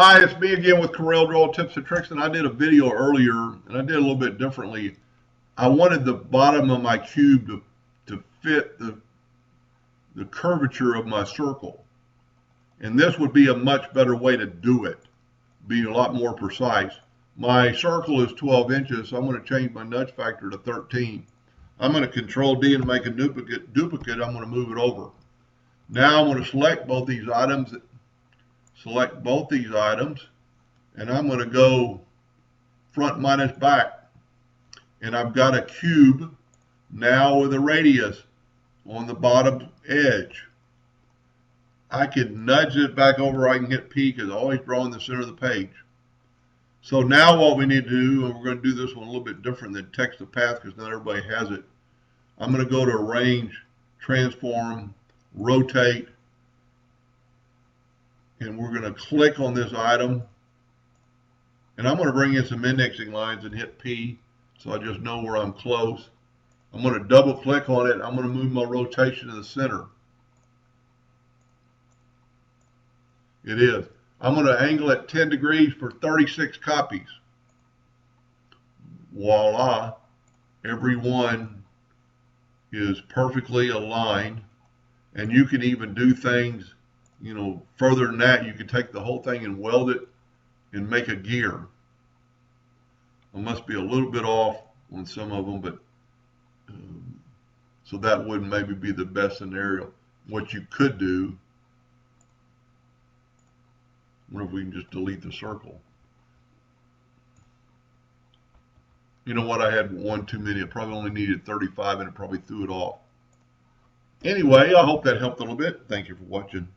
Hi, it's me again with Corel Draw Tips and Tricks, and I did a video earlier, and I did a little bit differently. I wanted the bottom of my cube to fit the curvature of my circle, and this would be a much better way to do it, be a lot more precise. My circle is 12 inches, so I'm going to change my nudge factor to 13. I'm going to Control D and make a duplicate. I'm going to move it over. Now I'm going to select both these items, and I'm going to go front minus back. And I've got a cube now with a radius on the bottom edge. I can nudge it back over, I can hit P because I always draw in the center of the page. So now what we need to do, and we're going to do this one a little bit different than text to path because not everybody has it. I'm going to go to Arrange, Transform, Rotate, and we're going to click on this item. And I'm going to bring in some indexing lines and hit P so I just know where I'm close. I'm going to double click on it. I'm going to move my rotation to the center. It is. I'm going to angle it 10 degrees for 36 copies. Voila. Every one is perfectly aligned. And you can even do things, you know, further than that. You can take the whole thing and weld it and make a gear. I must be a little bit off on some of them, but so that would maybe be the best scenario. What you could do, I wonder if we can just delete the circle. You know what? I had one too many. It probably only needed 35 and it probably threw it off. Anyway, I hope that helped a little bit. Thank you for watching.